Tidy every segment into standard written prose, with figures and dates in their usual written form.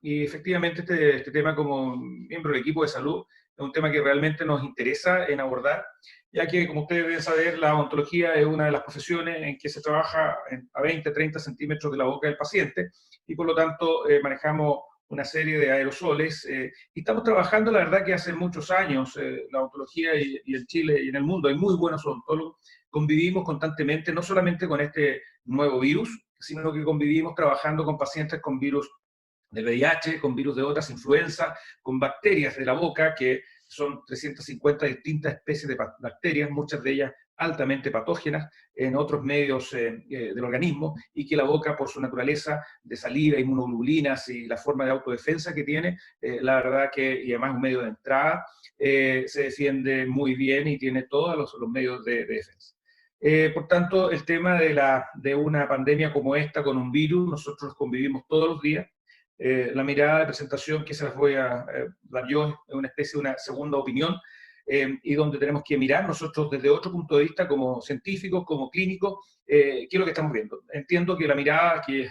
Y efectivamente este tema, como miembro del equipo de salud, es un tema que realmente nos interesa en abordar, ya que, como ustedes deben saber, la odontología es una de las profesiones en que se trabaja a 20, 30 centímetros de la boca del paciente, y por lo tanto manejamos una serie de aerosoles, y estamos trabajando, la verdad, que hace muchos años, la odontología y en Chile y en el mundo hay muy buenos odontólogos, convivimos constantemente, no solamente con este nuevo virus, sino que convivimos trabajando con pacientes con virus del VIH, con virus de otras influencias, con bacterias de la boca, que son 350 distintas especies de bacterias, muchas de ellas altamente patógenas en otros medios del organismo, y que la boca, por su naturaleza de saliva, inmunoglobulinas y la forma de autodefensa que tiene, la verdad que, y además un medio de entrada, se defiende muy bien y tiene todos los medios de defensa. Por tanto, el tema de una pandemia como esta, con un virus, nosotros convivimos todos los días. La mirada de presentación que se las voy a dar yo es una especie de una segunda opinión, y donde tenemos que mirar nosotros desde otro punto de vista, como científicos, como clínicos, qué es lo que estamos viendo. Entiendo que la mirada que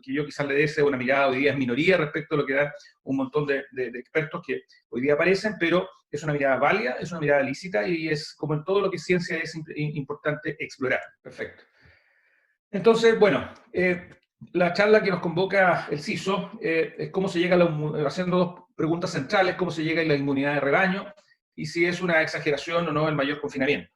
yo quizás le dé sea una mirada hoy día es minoría respecto a lo que dan un montón de expertos que hoy día aparecen, pero es una mirada válida, es una mirada lícita, y es como en todo lo que es ciencia es importante explorar. Perfecto. Entonces, bueno, la charla que nos convoca el CISO es cómo se llega haciendo dos preguntas centrales: cómo se llega a la inmunidad de rebaño y si es una exageración o no el mayor confinamiento.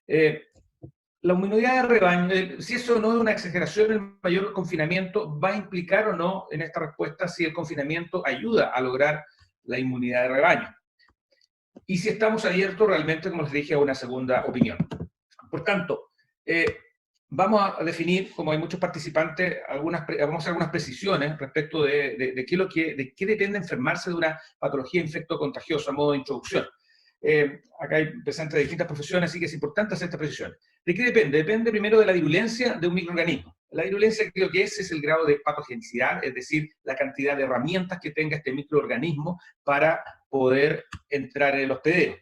La inmunidad de rebaño, si eso no es una exageración, el mayor confinamiento va a implicar o no en esta respuesta si el confinamiento ayuda a lograr la inmunidad de rebaño. Y si estamos abiertos realmente, como les dije, a una segunda opinión. Por tanto, vamos a definir, como hay muchos participantes, vamos a hacer algunas precisiones respecto de qué depende enfermarse de una patología infectocontagiosa a modo de introducción. Acá hay presentes de distintas profesiones, así que es importante hacer esta precisión. ¿De qué depende? Depende primero de la virulencia de un microorganismo. La virulencia, creo que es el grado de patogenicidad, es decir, la cantidad de herramientas que tenga este microorganismo para poder entrar en el hospedero.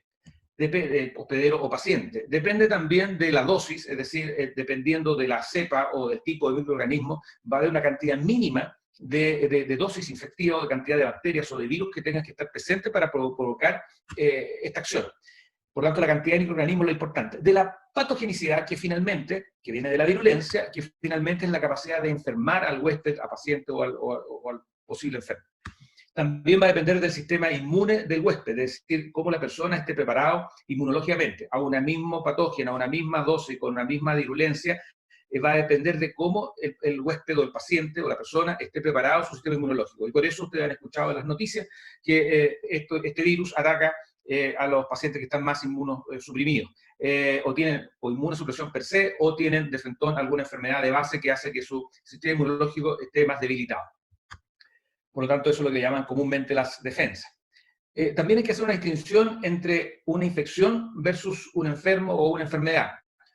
Hospedero o paciente. Depende también de la dosis, es decir, dependiendo de la cepa o del tipo de microorganismo, va a haber una cantidad mínima de dosis infectiva o de cantidad de bacterias o de virus que tengan que estar presentes para provocar esta acción. Por lo tanto, la cantidad de microorganismos es lo importante. De la patogenicidad, que viene de la virulencia, que finalmente es la capacidad de enfermar al huésped, a paciente o al posible enfermo. También va a depender del sistema inmune del huésped, es decir, cómo la persona esté preparado inmunológicamente a una misma patógena, a una misma dosis, con una misma virulencia. Va a depender de cómo el huésped o el paciente o la persona esté preparado su sistema inmunológico. Y por eso ustedes han escuchado en las noticias que este virus ataca a los pacientes que están más inmunosuprimidos, o tienen inmunosupresión per se, o tienen de frente alguna enfermedad de base que hace que su sistema inmunológico esté más debilitado. Por lo tanto, eso es lo que llaman comúnmente las defensas. También hay que hacer una distinción entre una infección versus un enfermo o una enfermedad.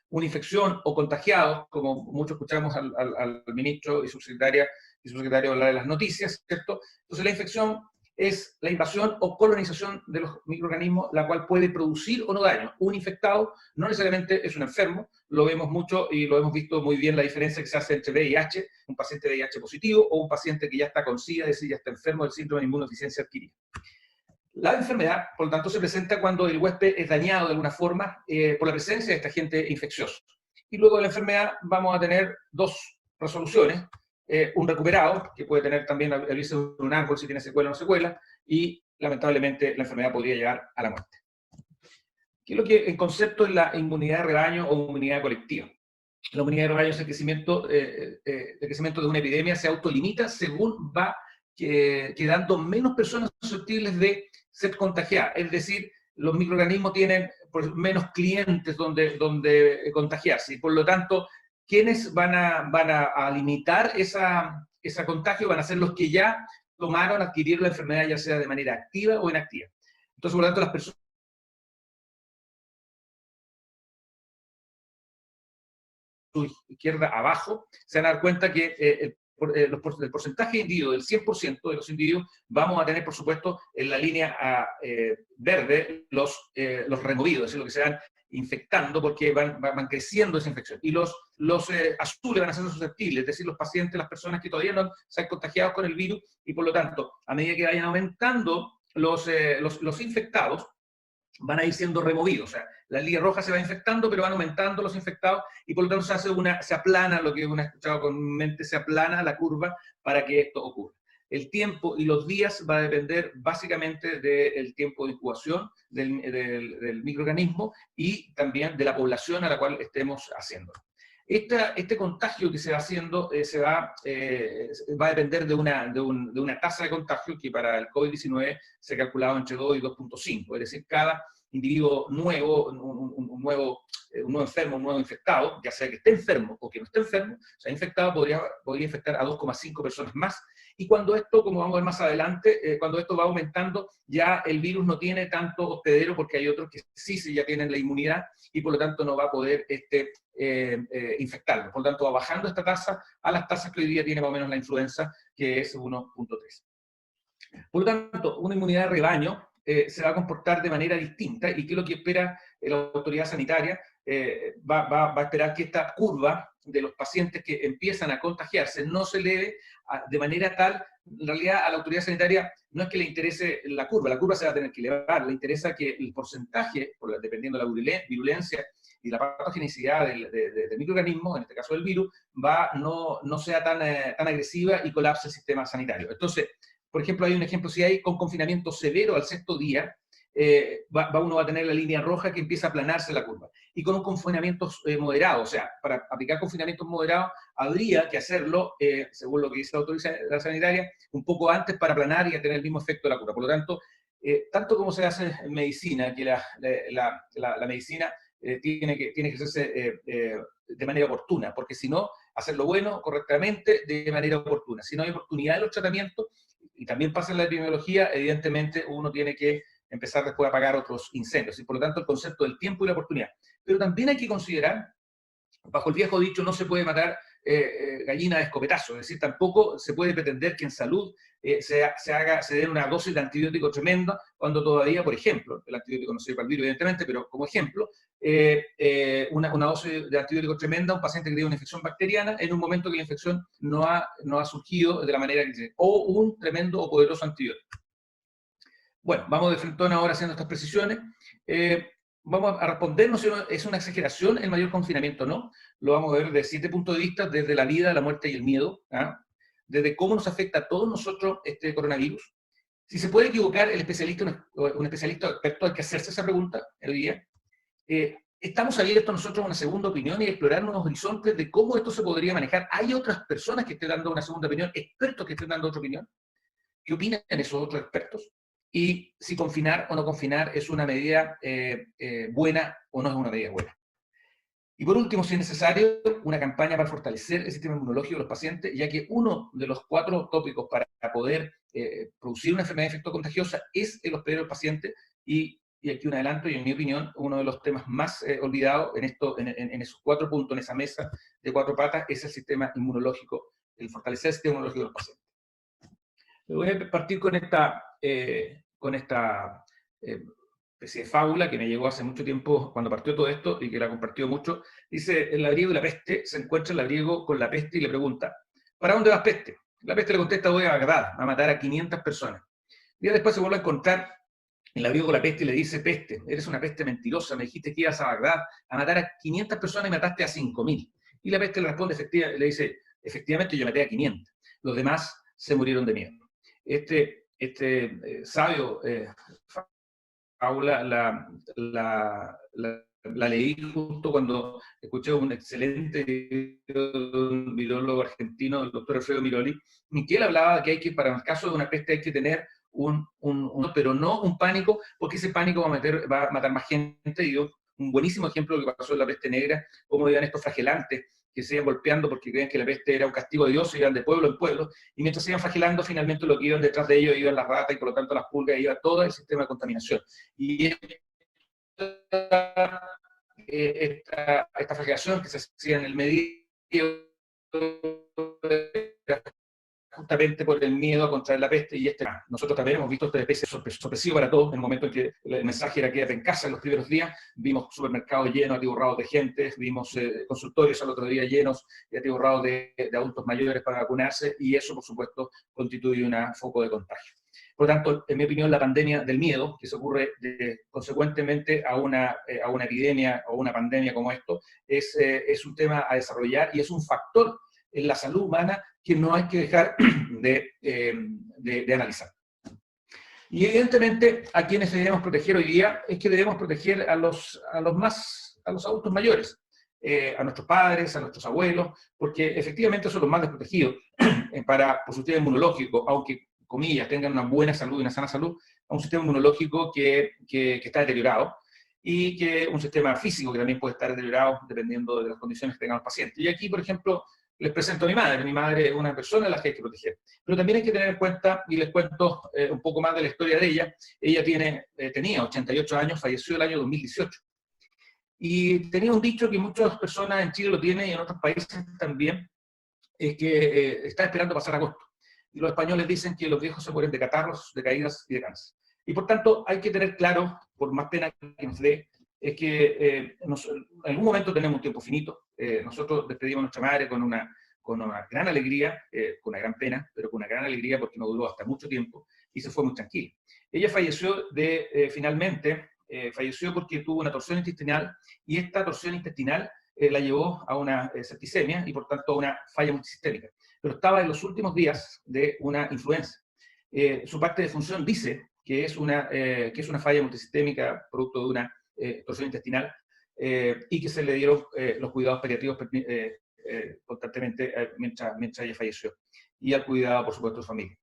Una infección o contagiados, como mucho escuchamos al ministro y subsecretario hablar de las noticias, ¿cierto? Entonces, la infección es la invasión o colonización de los microorganismos, la cual puede producir o no daño. Un infectado no necesariamente es un enfermo, lo vemos mucho y lo hemos visto muy bien la diferencia que se hace entre VIH, un paciente VIH positivo, o un paciente que ya está con SIDA, es decir, ya está enfermo del síndrome de inmunodeficiencia adquirida. La enfermedad, por lo tanto, se presenta cuando el huésped es dañado de alguna forma por la presencia de este agente infeccioso. Y luego de la enfermedad vamos a tener dos resoluciones: un recuperado, que puede tener también abrirse un árbol si tiene secuela o no secuela, y lamentablemente la enfermedad podría llegar a la muerte. ¿Qué es lo que en concepto es la inmunidad de rebaño o inmunidad colectiva? La inmunidad de rebaño es el crecimiento de una epidemia, se autolimita según va quedando menos personas susceptibles de ser contagiadas. Es decir, los microorganismos tienen menos clientes donde contagiarse, y por lo tanto, ¿quiénes van a limitar ese contagio? Van a ser los que ya adquirieron la enfermedad, ya sea de manera activa o inactiva. Entonces, por lo tanto, las personas su izquierda abajo, se van a dar cuenta que el porcentaje de individuos, del 100% de los individuos, vamos a tener, por supuesto, en la línea verde los removidos, es decir, lo que se dan infectando porque van creciendo esa infección. Y los azules van a ser susceptibles, es decir, los pacientes, las personas que todavía no se han contagiado con el virus, y por lo tanto, a medida que vayan aumentando los infectados, van a ir siendo removidos. O sea, la línea roja se va infectando, pero van aumentando los infectados, y por lo tanto se aplana, lo que uno ha escuchado comúnmente, se aplana la curva para que esto ocurra. El tiempo y los días va a depender básicamente del tiempo de incubación del microorganismo y también de la población a la cual estemos haciendo. Este contagio que se va haciendo va a depender de una tasa de contagio que para el COVID-19 se ha calculado entre 2 y 2.5, es decir, cada individuo nuevo, un nuevo enfermo, un nuevo infectado, ya sea que esté enfermo o que no esté enfermo, o sea, infectado podría infectar a 2,5 personas más. Y cuando esto, como vamos a ver más adelante, cuando esto va aumentando, ya el virus no tiene tanto hospedero, porque hay otros que sí ya tienen la inmunidad y por lo tanto no va a poder infectarlo. Por lo tanto, va bajando esta tasa a las tasas que hoy día tiene más o menos la influenza, que es 1.3. Por lo tanto, una inmunidad de rebaño se va a comportar de manera distinta, y ¿qué es lo que espera la autoridad sanitaria? Va a esperar que esta curva de los pacientes que empiezan a contagiarse no se eleve de manera tal. En realidad a la autoridad sanitaria no es que le interese la curva se va a tener que elevar, le interesa que el porcentaje, dependiendo de la virulencia y la patogenicidad del microorganismo, en este caso del virus, no sea tan agresiva y colapse el sistema sanitario. Entonces, por ejemplo, hay un ejemplo, si hay con confinamiento severo al 6.º día, uno va a tener la línea roja que empieza a aplanarse la curva. Y con un confinamiento moderado, o sea, para aplicar confinamientos moderados, habría que hacerlo, según lo que dice la autoridad sanitaria, un poco antes para aplanar y a tener el mismo efecto de la curva. Por lo tanto, tanto como se hace en medicina, que la medicina tiene que hacerse de manera oportuna, porque si no, hacerlo bueno, correctamente, de manera oportuna. Si no hay oportunidad de los tratamientos, y también pasa en la epidemiología, evidentemente uno tiene que empezar después a apagar otros incendios. Y por lo tanto, el concepto del tiempo y la oportunidad. Pero también hay que considerar, bajo el viejo dicho, no se puede matar gallina de escopetazo. Es decir, tampoco se puede pretender que en salud se den una dosis de antibiótico tremenda, cuando todavía, por ejemplo, el antibiótico no sirve para el virus, evidentemente, pero como ejemplo, una dosis de antibiótico tremenda a un paciente que tiene una infección bacteriana en un momento que la infección no ha surgido de la manera que se... o un tremendo o poderoso antibiótico. Bueno, vamos de frente ahora haciendo estas precisiones. Vamos a respondernos si es una exageración el mayor confinamiento o no. Lo vamos a ver de 7 puntos de vista, desde la vida, la muerte y el miedo, desde cómo nos afecta a todos nosotros este coronavirus. Si se puede equivocar el especialista, un especialista experto, hay que hacerse esa pregunta hoy día. Estamos abiertos nosotros a una segunda opinión y a explorar unos horizontes de cómo esto se podría manejar. ¿Hay otras personas que estén dando una segunda opinión, expertos que estén dando otra opinión? ¿Qué opinan esos otros expertos? Y si confinar o no confinar es una medida buena o no es una medida buena. Y por último, si es necesario, una campaña para fortalecer el sistema inmunológico de los pacientes, ya que uno de los 4 tópicos para poder producir una enfermedad infectocontagiosa es el hospedero del paciente, y aquí un adelanto, y en mi opinión, uno de los temas más olvidados en esos 4 puntos, en esa mesa de 4 patas, es el sistema inmunológico, el fortalecer el sistema inmunológico de los pacientes. Voy a partir con esta especie de fábula que me llegó hace mucho tiempo cuando partió todo esto y que la compartió mucho. Dice, el labriego y la peste, se encuentra el labriego con la peste y le pregunta, ¿para dónde vas, peste? La peste le contesta, voy a Bagdad, a matar a 500 personas. Días después se vuelve a encontrar el labriego con la peste y le dice, peste, eres una peste mentirosa, me dijiste que ibas a Bagdad a matar a 500 personas y mataste a 5.000. Y la peste le responde, le dice, efectivamente yo maté a 500, los demás se murieron de miedo. Sabio fábula la leí justo cuando escuché un excelente virólogo argentino, el doctor Alfredo Miroli, y que él hablaba que para el caso de una peste hay que tener pero no un pánico, porque ese pánico va a matar más gente. Y un buenísimo ejemplo que pasó en la peste negra, cómo iban estos flagelantes que se iban golpeando porque creían que la peste era un castigo de Dios, y iban de pueblo en pueblo, y mientras se iban flagelando, finalmente lo que iban detrás de ellos iban las ratas, y por lo tanto las pulgas, iba todo el sistema de contaminación. Y esta flagelación que se hacía en el medio justamente por el miedo a contraer la peste y nosotros también hemos visto este peste sorpresivo para todos, en el momento en que el mensaje era quédate en casa en los primeros días, vimos supermercados llenos, atiborrados de gente, vimos consultorios al otro día llenos y atiborrados de adultos mayores para vacunarse, y eso, por supuesto, constituye un foco de contagio. Por lo tanto, en mi opinión, la pandemia del miedo, que se ocurre consecuentemente a una epidemia o una pandemia como esto, es un tema a desarrollar y es un factor en la salud humana que no hay que dejar de analizar. Y evidentemente, a quienes debemos proteger hoy día es que debemos proteger a los adultos mayores, a nuestros padres, a nuestros abuelos, porque efectivamente son los más desprotegidos por su sistema inmunológico, aunque, comillas, tengan una buena salud y una sana salud, a un sistema inmunológico que está deteriorado, y que un sistema físico que también puede estar deteriorado dependiendo de las condiciones que tengan los pacientes. Y aquí, por ejemplo, les presento a mi madre. Mi madre es una persona a la que hay que proteger. Pero también hay que tener en cuenta, y les cuento un poco más de la historia de ella. Ella tenía 88 años, falleció el año 2018. Y tenía un dicho que muchas personas en Chile lo tienen y en otros países también, es que está esperando pasar agosto. Y los españoles dicen que los viejos se mueren de catarros, de caídas y de cáncer. Y por tanto hay que tener claro, por más pena que nos dé, es que en algún momento tenemos un tiempo finito. Nosotros despedimos a nuestra madre con una gran alegría, con una gran pena, pero con una gran alegría porque no duró hasta mucho tiempo y se fue muy tranquila. Ella falleció finalmente, falleció porque tuvo una torsión intestinal, y esta torsión intestinal la llevó a una septicemia y por tanto a una falla multisistémica. Pero estaba en los últimos días de una influenza. Su parte de función dice que es una falla multisistémica producto de una torsión intestinal, y que se le dieron los cuidados paliativos constantemente mientras ella falleció, y al cuidado, por supuesto, de su familia.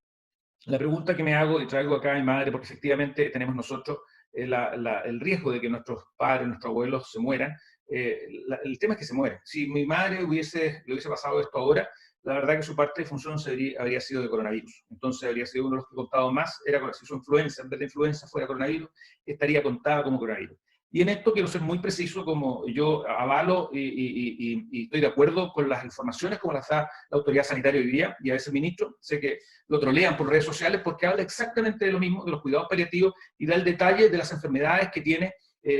La pregunta que me hago y traigo acá a mi madre, porque efectivamente tenemos nosotros el riesgo de que nuestros padres, nuestros abuelos se mueran. El tema es que se mueren. Si mi madre le hubiese pasado esto ahora, la verdad que su parte de función habría sido de coronavirus. Entonces habría sido uno de los que contado más, si su influenza, en vez de influenza fuera coronavirus, estaría contada como coronavirus. Y en esto quiero ser muy preciso, como yo avalo y estoy de acuerdo con las informaciones como las da la autoridad sanitaria hoy día, y a veces el ministro, sé que lo trolean por redes sociales porque habla exactamente de lo mismo, de los cuidados paliativos, y da el detalle de las enfermedades que tienen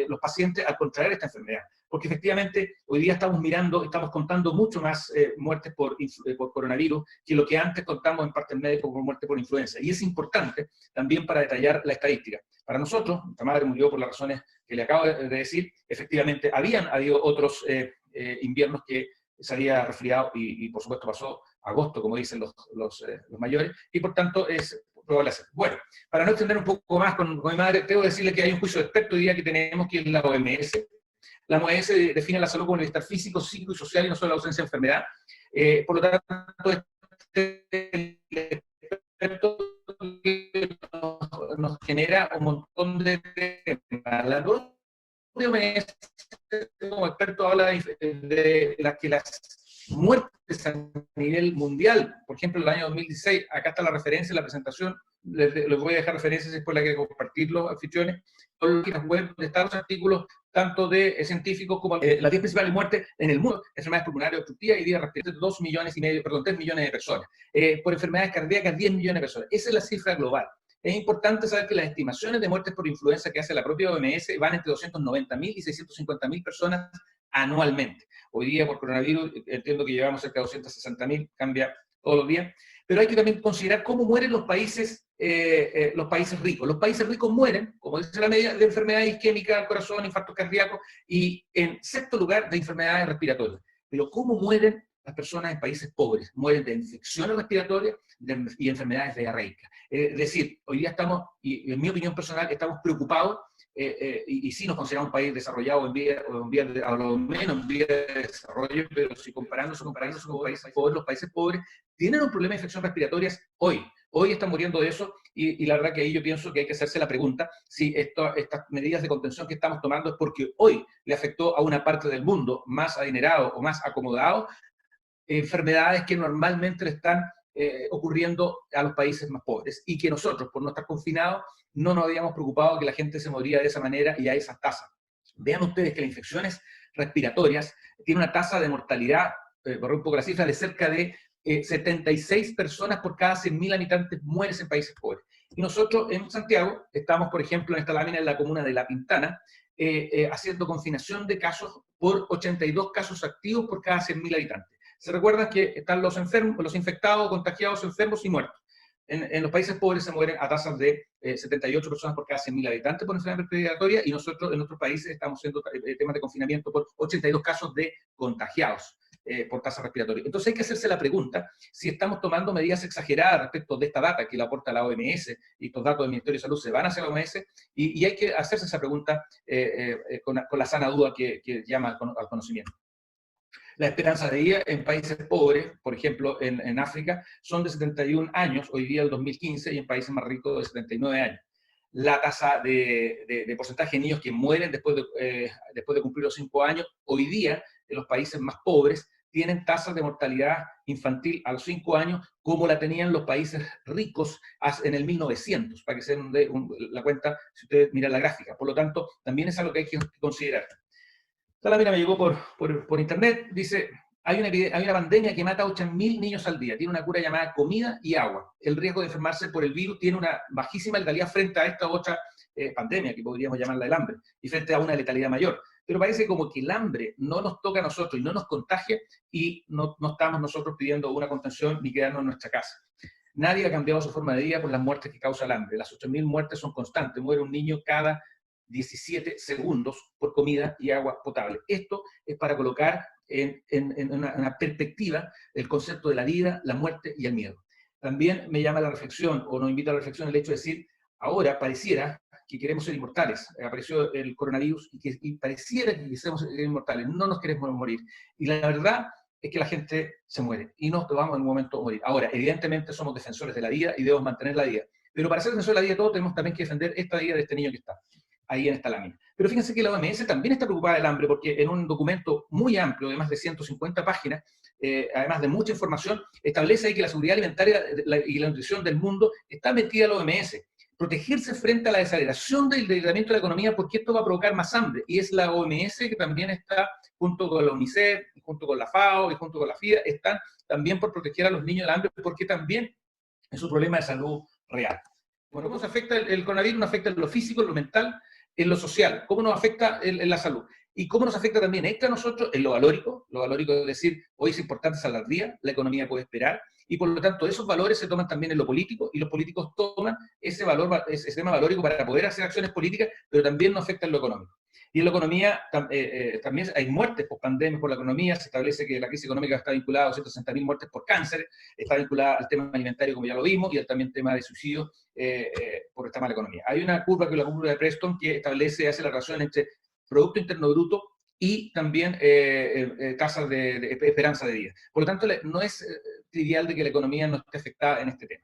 los pacientes al contraer esta enfermedad. Porque efectivamente hoy día estamos contando mucho más muertes por coronavirus que lo que antes contamos en parte médico por muerte por influenza. Y es importante también para detallar la estadística. Para nosotros, nuestra madre murió por las razones que le acabo de decir. Efectivamente, habían habido otros inviernos que se había resfriado y por supuesto pasó agosto, como dicen los mayores, y por tanto es probable hacer. Bueno, para no extender un poco más con mi madre, tengo que decirle que hay un juicio de experto hoy día que tenemos, que es la OMS. La OMS define la salud como el bienestar físico, psíquico y social, y no solo la ausencia de enfermedad. Por lo tanto, este experto nos genera un montón de temas. La propia OMS, como experto, habla de las muertes a nivel mundial. Por ejemplo, el año 2016, acá está la referencia, la presentación, les voy a dejar referencias si después la que compartirlo, anfitriones, en las web donde están los artículos tanto de científicos como las 10 principales muertes en el mundo, enfermedades pulmonares obstructivas y vías respiratorias, 3 millones de personas. Por enfermedades cardíacas, 10 millones de personas. Esa es la cifra global. Es importante saber que las estimaciones de muertes por influenza que hace la propia OMS van entre 290.000 y 650.000 personas anualmente. Hoy día por coronavirus entiendo que llevamos cerca de 260.000, cambia todos los días, pero hay que también considerar cómo mueren los países ricos. Los países ricos mueren, como dice la medida, de enfermedades isquémicas al corazón, infartos cardíacos, y en sexto lugar de enfermedades respiratorias. Pero ¿cómo mueren las personas en países pobres? Mueren de infecciones respiratorias y enfermedades diarreicas. Es decir, hoy día estamos, y en mi opinión personal, estamos preocupados, y sí nos consideramos un país desarrollado a lo menos en vía de desarrollo, pero si comparándose con países pobres, los países pobres tienen un problema de infecciones respiratorias hoy. Hoy están muriendo de eso, y la verdad que ahí yo pienso que hay que hacerse la pregunta si estas medidas de contención que estamos tomando es porque hoy le afectó a una parte del mundo más adinerado o más acomodado enfermedades que normalmente le están ocurriendo a los países más pobres, y que nosotros, por no estar confinados, no nos habíamos preocupado que la gente se moría de esa manera y a esas tasas. Vean ustedes que las infecciones respiratorias tienen una tasa de mortalidad, por un poco la cifra, de cerca de 76 personas por cada 100.000 habitantes mueren en países pobres. Y nosotros en Santiago estamos, por ejemplo, en esta lámina en la comuna de La Pintana, haciendo confinación de casos por 82 casos activos por cada 100.000 habitantes. Se recuerdan que están los enfermos, los infectados, contagiados, enfermos y muertos. En los países pobres se mueren a tasas de 78 personas por cada 100.000 habitantes por enfermedad respiratoria, y nosotros en nuestros países estamos haciendo temas de confinamiento por 82 casos de contagiados por tasa respiratoria. Entonces hay que hacerse la pregunta si estamos tomando medidas exageradas respecto de esta data que la aporta la OMS, y estos datos del Ministerio de Salud se van hacia la OMS, y hay que hacerse esa pregunta con la sana duda que llama al conocimiento. La esperanza de vida en países pobres, por ejemplo en África, son de 71 años, hoy día el 2015, y en países más ricos de 79 años. La tasa de porcentaje de niños que mueren después de cumplir los 5 años, hoy día en los países más pobres, tienen tasas de mortalidad infantil a los 5 años como la tenían los países ricos en el 1900, para que se den la cuenta si ustedes miran la gráfica. Por lo tanto, también es algo que hay que considerar. Esta lámina me llegó por internet, dice, hay una pandemia que mata a 8.000 niños al día, tiene una cura llamada comida y agua. El riesgo de enfermarse por el virus tiene una bajísima letalidad frente a esta otra pandemia, que podríamos llamarla el hambre, y frente a una letalidad mayor. Pero parece como que el hambre no nos toca a nosotros y no nos contagia, y no estamos nosotros pidiendo una contención ni quedarnos en nuestra casa. Nadie ha cambiado su forma de vida por las muertes que causa el hambre. Las 8.000 muertes son constantes, muere un niño cada 17 segundos por comida y agua potable. Esto es para colocar en una perspectiva el concepto de la vida, la muerte y el miedo. También me llama a la reflexión, o nos invita a la reflexión, el hecho de decir, ahora pareciera que queremos ser inmortales. Apareció el coronavirus y pareciera que queremos ser inmortales, no nos queremos morir. Y la verdad es que la gente se muere y nos vamos en un momento a morir. Ahora, evidentemente somos defensores de la vida y debemos mantener la vida. Pero para ser defensores de la vida, todos tenemos también que defender esta vida de este niño que está ahí en esta lámina. Pero fíjense que la OMS también está preocupada del hambre, porque en un documento muy amplio, de más de 150 páginas, además de mucha información, establece ahí que la seguridad alimentaria y la nutrición del mundo está metida en la OMS. Protegerse frente a la desaceleración del debilitamiento de la economía, porque esto va a provocar más hambre. Y es la OMS que también está, junto con la UNICEF, junto con la FAO y junto con la FIA, están también por proteger a los niños del hambre, porque también es un problema de salud real. Bueno, ¿cómo nos afecta el coronavirus? Nos afecta en lo físico, en lo mental, en lo social. ¿Cómo nos afecta en la salud? Y cómo nos afecta también extra a nosotros en lo valórico. Lo valórico es decir, hoy es importante salir al día, la economía puede esperar, y por lo tanto esos valores se toman también en lo político, y los políticos toman ese tema valórico para poder hacer acciones políticas, pero también nos afecta en lo económico. Y en la economía también hay muertes por pandemias, por la economía. Se establece que la crisis económica está vinculada a 260.000 muertes por cáncer, está vinculada al tema alimentario, como ya lo vimos, y al también tema de suicidio por esta mala economía. Hay una curva, que es la curva de Preston, que hace la relación entre Producto Interno Bruto y también tasas de esperanza de vida. Por lo tanto, no es trivial de que la economía no esté afectada en este tema.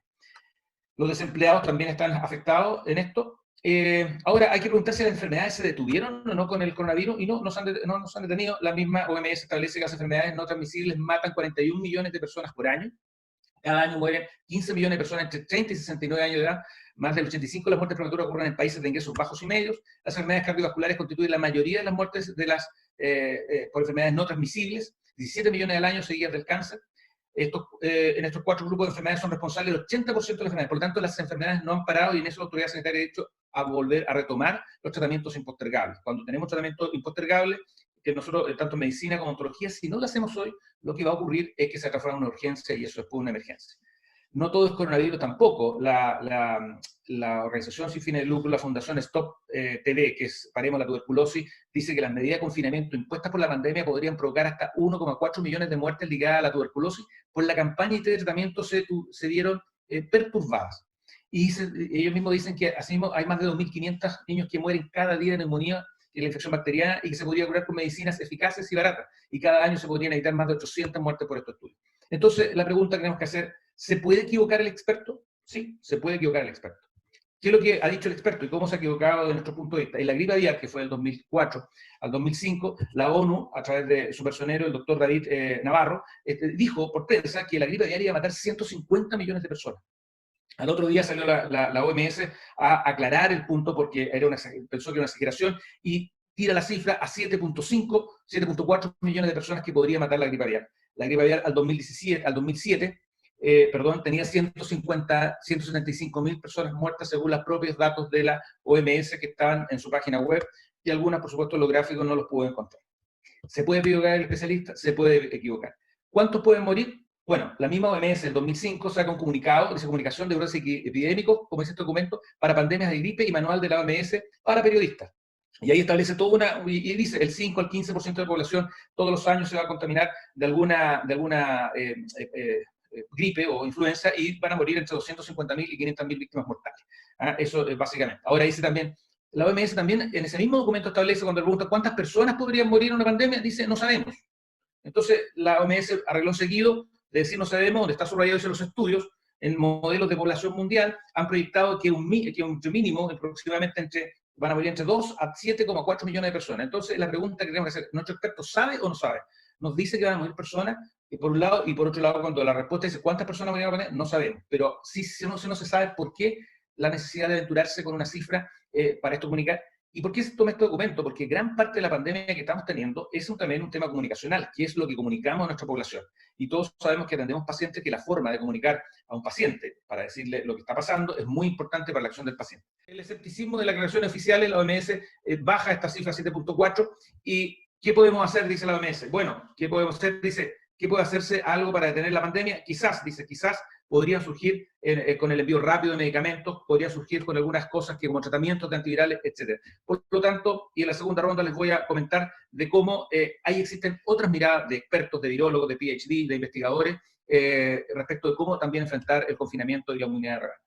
Los desempleados también están afectados en esto. Ahora, hay que preguntar si las enfermedades se detuvieron o no con el coronavirus, y no nos han detenido. La misma OMS establece que las enfermedades no transmisibles matan 41 millones de personas por año. Cada año mueren 15 millones de personas entre 30 y 69 años de edad. Más del 85% de las muertes prematuras ocurren en países de ingresos bajos y medios. Las enfermedades cardiovasculares constituyen la mayoría de las muertes por enfermedades no transmisibles. 17 millones al año seguidas del cáncer. En estos 4 grupos de enfermedades son responsables del 80% de las enfermedades. Por lo tanto, las enfermedades no han parado, y en eso la autoridad sanitaria ha dicho a volver a retomar los tratamientos impostergables. Cuando tenemos tratamientos impostergables, que nosotros, tanto en medicina como en ontología, si no lo hacemos hoy, lo que va a ocurrir es que se transforma en una urgencia, y eso es una emergencia. No todo es coronavirus tampoco. La organización sin fines de lucro, la fundación Stop TV, que es Paremos la Tuberculosis, dice que las medidas de confinamiento impuestas por la pandemia podrían provocar hasta 1,4 millones de muertes ligadas a la tuberculosis, pues la campaña y de tratamiento se vieron perturbadas. Y ellos mismos dicen que asimismo hay más de 2.500 niños que mueren cada día de neumonía y la infección bacteriana, y que se podría curar con medicinas eficaces y baratas, y cada año se podrían evitar más de 800 muertes por estos estudios. Entonces, la pregunta que tenemos que hacer: ¿se puede equivocar el experto? Sí, se puede equivocar el experto. ¿Qué es lo que ha dicho el experto y cómo se ha equivocado desde nuestro punto de vista? En la gripe aviar, que fue del 2004 al 2005, la ONU, a través de su personero, el doctor David Navarro, dijo por prensa que la gripe aviar iba a matar 150 millones de personas. Al otro día salió la OMS a aclarar el punto, porque pensó que era una exageración, y tira la cifra a 7.5, 7.4 millones de personas que podría matar la gripe aviar. la gripe aviar al 2007, perdón, tenía 175.000 personas muertas según los propios datos de la OMS que estaban en su página web, y algunas, por supuesto, los gráficos no los pude encontrar. ¿Se puede equivocar el especialista? Se puede equivocar. ¿Cuántos pueden morir? Bueno, la misma OMS en 2005 saca un comunicado, dice comunicación de brotes epidémicos, como dice este documento, para pandemias de gripe y manual de la OMS para periodistas. Y ahí establece toda una, y dice, el 5 al 15% de la población todos los años se va a contaminar de alguna gripe o influenza, y van a morir entre 250.000 y 500.000 víctimas mortales. Eso es básicamente. Ahora dice también, la OMS también en ese mismo documento establece, cuando le pregunta cuántas personas podrían morir en una pandemia, dice no sabemos. Entonces la OMS arregló seguido de decir no sabemos, donde está subrayado en los estudios, en modelos de población mundial, han proyectado que un mínimo, aproximadamente van a morir entre 2 a 7,4 millones de personas. Entonces la pregunta que tenemos que hacer, ¿nuestro experto sabe o no sabe? Nos dice que van a morir personas, por un lado, y por otro lado, cuando la respuesta dice cuántas personas van a morir, no sabemos. Pero sí no se sabe por qué la necesidad de aventurarse con una cifra para esto comunicar. ¿Y por qué se toma este documento? Porque gran parte de la pandemia que estamos teniendo es también un tema comunicacional, que es lo que comunicamos a nuestra población. Y todos sabemos que atendemos pacientes, que la forma de comunicar a un paciente para decirle lo que está pasando es muy importante para la acción del paciente. El escepticismo de las declaraciones oficiales, la OMS baja esta cifra 7.4. ¿Y qué podemos hacer? Dice la OMS. Bueno, ¿qué podemos hacer? Dice, ¿qué puede hacerse algo para detener la pandemia? Quizás, dice, quizás podría surgir con el envío rápido de medicamentos, podría surgir con algunas cosas que como tratamientos de antivirales, etc. Por lo tanto, y en la segunda ronda les voy a comentar de cómo ahí existen otras miradas de expertos, de virólogos, de PhD, de investigadores, respecto de cómo también enfrentar el confinamiento y la inmunidad de rebaño.